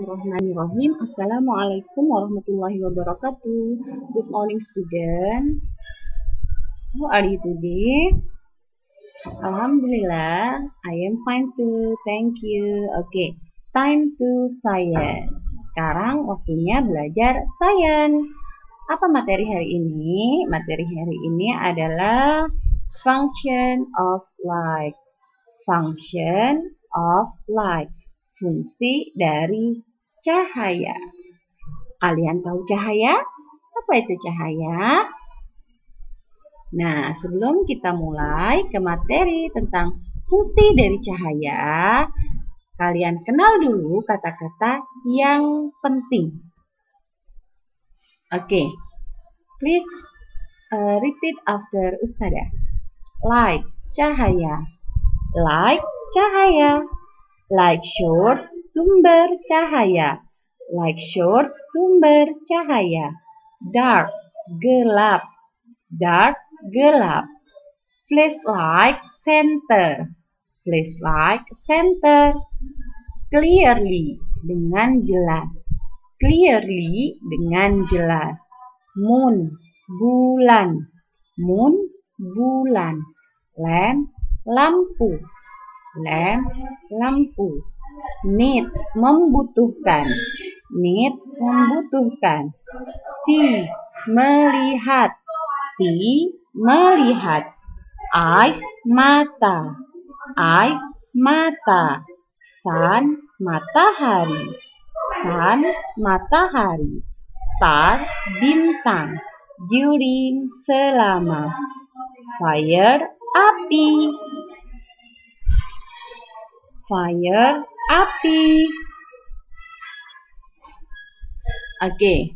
Bismillahirrahmanirrahim. Assalamualaikum warahmatullahi wabarakatuh. Good morning, student. How are you today? Alhamdulillah, I am fine too. Thank you. Okay, time to science. Sekarang waktunya belajar sains. Apa materi hari ini? Materi hari ini adalah function of light. Function of light. Fungsi dari cahaya. Kalian tahu cahaya? Apa itu cahaya? Nah, sebelum kita mulai ke materi tentang fungsi dari cahaya, kalian kenal dulu kata-kata yang penting. Oke, please repeat after Ustadzah. Light, cahaya. Light, cahaya. Light source, sumber cahaya. Light source, sumber cahaya. Dark, gelap. Dark, gelap. Flashlight, center. Flashlight, center. Clearly, dengan jelas. Clearly, dengan jelas. Moon, bulan. Moon, bulan. Lamp, lampu. Lamp, lampu. Need, membutuhkan. Need, membutuhkan. See, melihat. See, melihat. Eyes, mata. Eyes, mata. Sun, matahari. Sun, matahari. Star, bintang. During, selama. Fire, api. Fire, api. Okay,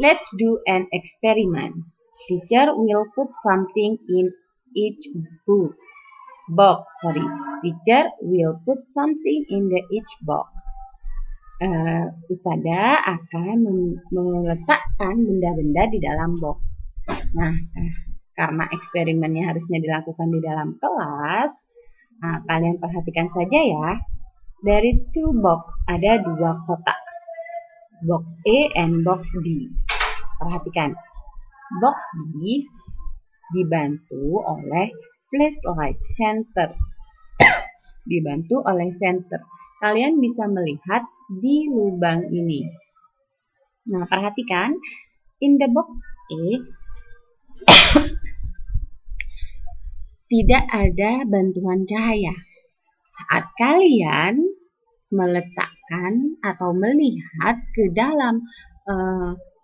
let's do an experiment. Teacher will put something in each box. Teacher will put something in each box. Ustadzah akan meletakkan benda-benda di dalam box. Nah, karena eksperimennya harusnya dilakukan di dalam kelas, kalian perhatikan saja ya. There is two box, ada dua kotak. Box A and box B. Perhatikan. Box B dibantu oleh flashlight center. Dibantu oleh center. Kalian bisa melihat di lubang ini. Nah, perhatikan. In the box A tidak ada bantuan cahaya. Saat kalian meletakkan atau melihat ke dalam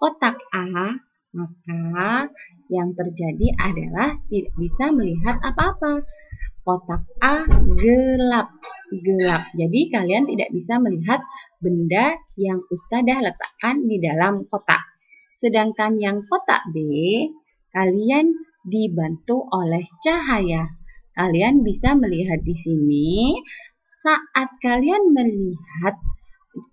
kotak A, maka yang terjadi adalah tidak bisa melihat apa-apa. Kotak A gelap. Jadi kalian tidak bisa melihat benda yang Ustadzah letakkan di dalam kotak. Sedangkan yang kotak B, kalian dibantu oleh cahaya. Kalian bisa melihat di sini. Saat kalian melihat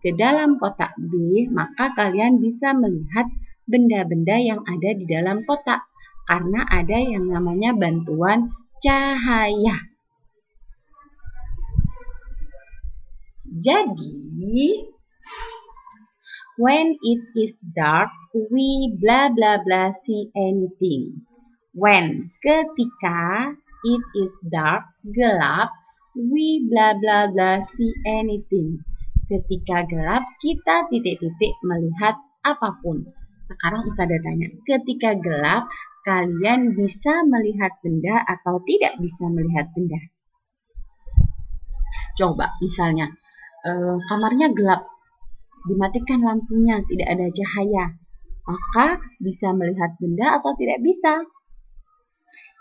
ke dalam kotak B, maka kalian bisa melihat benda-benda yang ada di dalam kotak. Karena ada yang namanya bantuan cahaya. Jadi, when it is dark, we blah blah blah see anything. When, ketika, it is dark, gelap, we blah blah blah see anything. Ketika gelap, kita titik-titik melihat apapun. Sekarang Ustadzah tanya, ketika gelap, kalian bisa melihat benda atau tidak bisa melihat benda? Coba, misalnya, kamarnya gelap, dimatikan lampunya, tidak ada cahaya. Maka bisa melihat benda atau tidak bisa?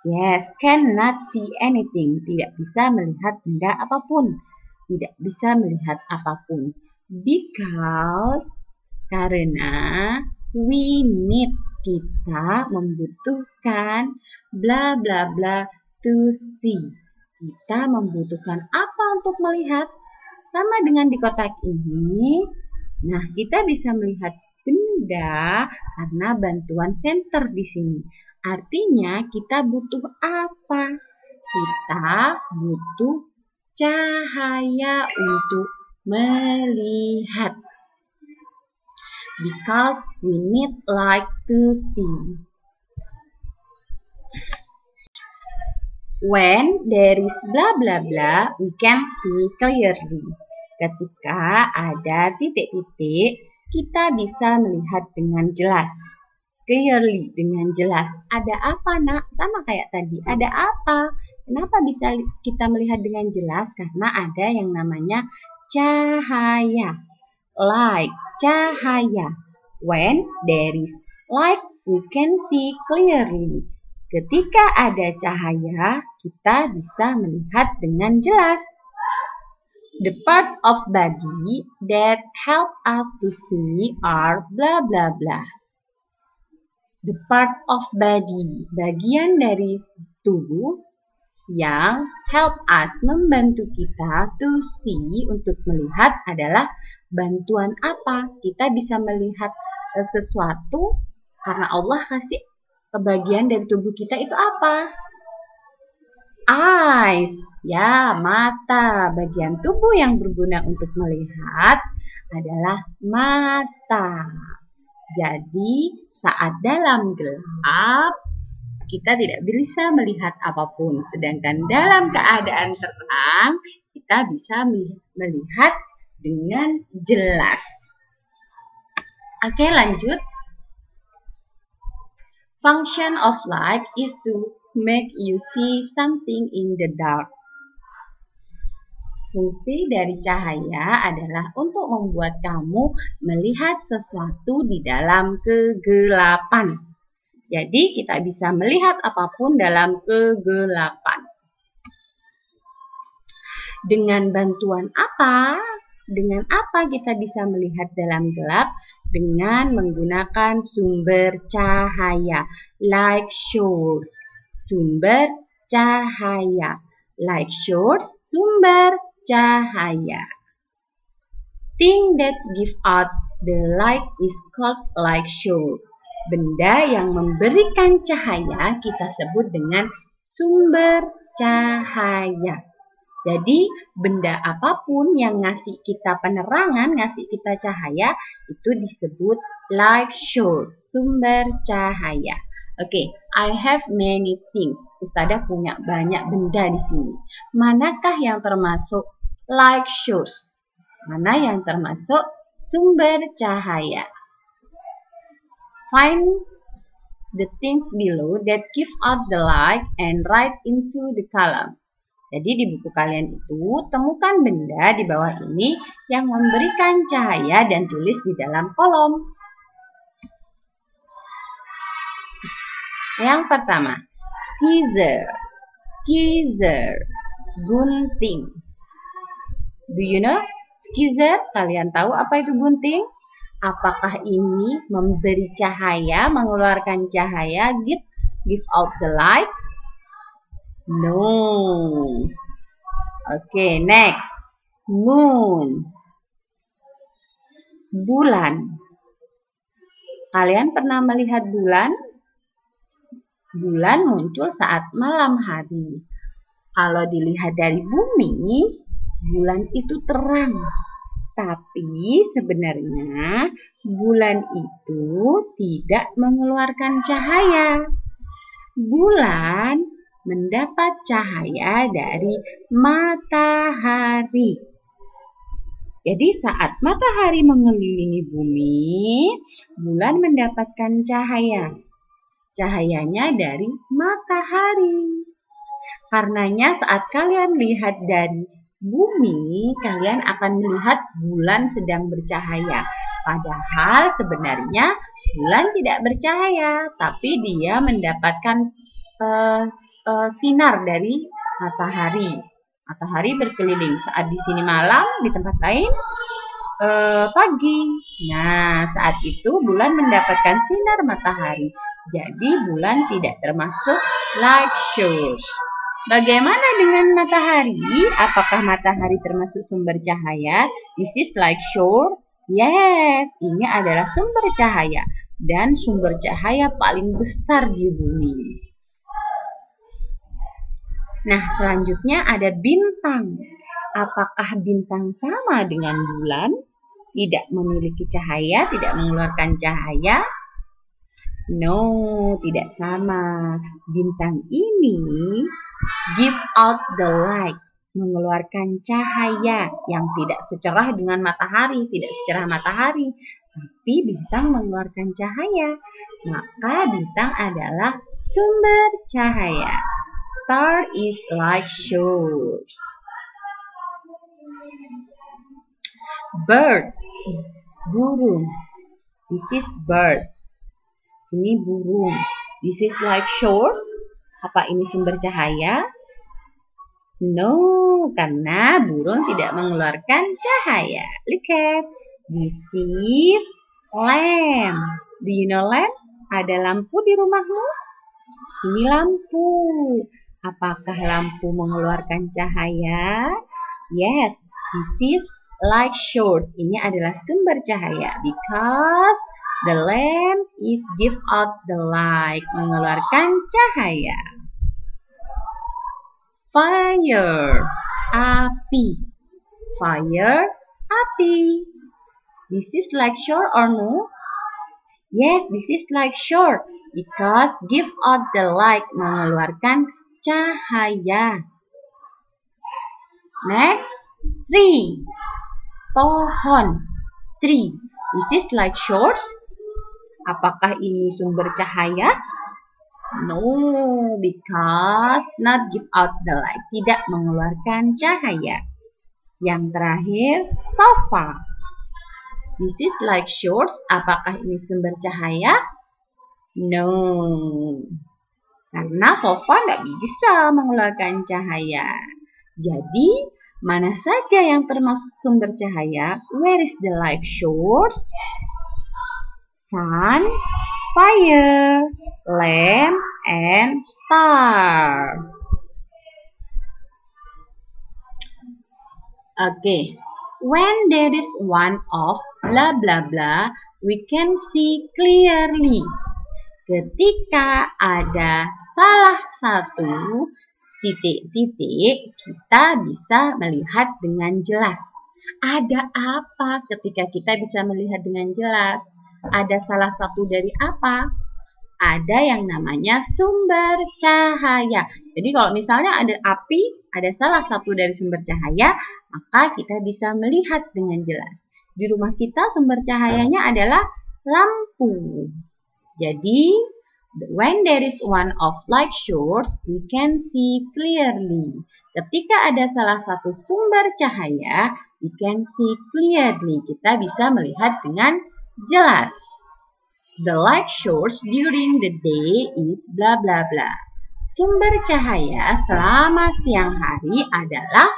Yes, cannot see anything. Tidak bisa melihat benda apapun. Tidak bisa melihat apapun. Because, karena we need, kita membutuhkan bla bla bla to see. Kita membutuhkan apa untuk melihat? Sama dengan di kotak ini. Nah, kita bisa melihat benda karena bantuan senter di sini. Artinya kita butuh apa? Kita butuh cahaya untuk melihat. because we need light to see. When there is blah blah blah, we can see clearly. Ketika ada titik-titik, kita bisa melihat dengan jelas. Clearly, dengan jelas. Ada apa, nak? Sama kayak tadi. Ada apa? Kenapa bisa kita melihat dengan jelas? Karena ada yang namanya cahaya. Light, cahaya. When there is light, we can see clearly. Ketika ada cahaya, kita bisa melihat dengan jelas. The part of body that help us to see are blah blah blah. The part of body, bagian dari tubuh yang help us, membantu kita to see, untuk melihat adalah bantuan apa? Kita bisa melihat sesuatu karena Allah kasih bagian dari tubuh kita itu apa? Eyes, ya, mata. Bagian tubuh yang berguna untuk melihat adalah mata. Jadi, saat dalam gelap, kita tidak bisa melihat apapun. Sedangkan dalam keadaan terang, kita bisa melihat dengan jelas. Oke, lanjut. Function of light is to make you see something in the dark. Fungsi dari cahaya adalah untuk membuat kamu melihat sesuatu di dalam kegelapan. Jadi kita bisa melihat apapun dalam kegelapan. Dengan bantuan apa? Dengan apa kita bisa melihat dalam gelap? Dengan menggunakan sumber cahaya, light source, sumber cahaya, light source, sumber cahaya. Thing that give out the light is called light source. Benda yang memberikan cahaya kita sebut dengan sumber cahaya. Jadi, benda apapun yang ngasih kita penerangan, ngasih kita cahaya, itu disebut light source, sumber cahaya. Oke, I have many things. Ustadzah punya banyak benda di sini. Manakah yang termasuk light source? Mana yang termasuk sumber cahaya? Find the things below that give out the light and write into the column. Jadi di buku kalian itu temukan benda di bawah ini yang memberikan cahaya dan tulis di dalam kolom. Yang pertama, scissor, scissor, gunting. Do you know scissor? Kalian tahu apa itu gunting? Apakah ini memberi cahaya, mengeluarkan cahaya, give out the light? No. Oke, next. Moon. Bulan. Kalian pernah melihat bulan? Bulan muncul saat malam hari. Kalau dilihat dari bumi, bulan itu terang. Tapi sebenarnya bulan itu tidak mengeluarkan cahaya. Bulan mendapat cahaya dari matahari. Jadi saat matahari mengelilingi bumi, bulan mendapatkan cahaya. Cahayanya dari matahari. Karenanya saat kalian lihat dari bumi, kalian akan melihat bulan sedang bercahaya. Padahal sebenarnya bulan tidak bercahaya, tapi dia mendapatkan sinar dari matahari. Matahari berkeliling. Saat di sini malam, di tempat lain pagi. Nah, saat itu bulan mendapatkan sinar matahari. Jadi bulan tidak termasuk light source. Bagaimana dengan matahari? Apakah matahari termasuk sumber cahaya? This is light source. Yes, ini adalah sumber cahaya dan sumber cahaya paling besar di bumi. Nah, selanjutnya ada bintang. Apakah bintang sama dengan bulan? tidak memiliki cahaya, tidak mengeluarkan cahaya? No, tidak sama. Bintang ini give out the light, mengeluarkan cahaya yang tidak secerah dengan matahari, tidak secerah matahari, tapi bintang mengeluarkan cahaya. Maka bintang adalah sumber cahaya. Star is like source. Bird, burung. This is bird. Ini burung. This is like source. Apa ini sumber cahaya? No, karena burung tidak mengeluarkan cahaya. Look at, this is lamp. Do you know lamp? Ada lampu di rumahmu? Ini lampu. Apakah lampu mengeluarkan cahaya? Yes, this is light source. Ini adalah sumber cahaya. Because the lamp is give out the light. Mengeluarkan cahaya. Fire, api. Fire, api. This is like shore or no? Yes, this is like shore. Because give out the light. Mengeluarkan cahaya. Next, tree. Pohon. Tree. This is like shores. Apakah ini sumber cahaya? No, because not give out the light. Tidak mengeluarkan cahaya. Yang terakhir, sofa. This is like shores. Apakah ini sumber cahaya? No, karena sofa tidak bisa mengeluarkan cahaya. Jadi, mana saja yang termasuk sumber cahaya? Where is the light source? Sun, fire, lamp, and star. Okay, when there is one of blah blah blah, we can see clearly. Ketika ada salah satu titik-titik, kita bisa melihat dengan jelas. Ada apa ketika kita bisa melihat dengan jelas? Ada salah satu dari apa? Ada yang namanya sumber cahaya. Jadi kalau misalnya ada api, ada salah satu dari sumber cahaya, maka kita bisa melihat dengan jelas. Di rumah kita sumber cahayanya adalah lampu. Jadi, when there is one of light source, we can see clearly. Ketika ada salah satu sumber cahaya, we can see clearly. Kita bisa melihat dengan jelas. The light source during the day is blah blah blah. Sumber cahaya selama siang hari adalah,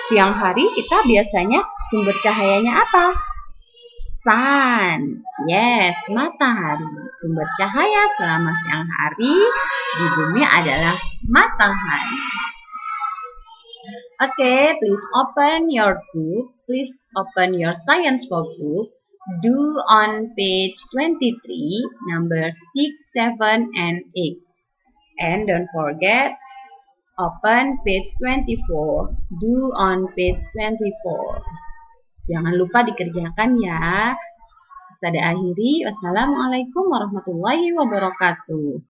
siang hari kita biasanya sumber cahayanya apa? Sun. Yes, matahari. Sumber cahaya selama siang hari di bumi adalah matahari. Okay, please open your book. Please open your science book. Do on page 23, number 6, 7, and 8. And don't forget, open page 24. Do on page 24. Jangan lupa dikerjakan ya. Saya akhiri. Wassalamualaikum warahmatullahi wabarakatuh.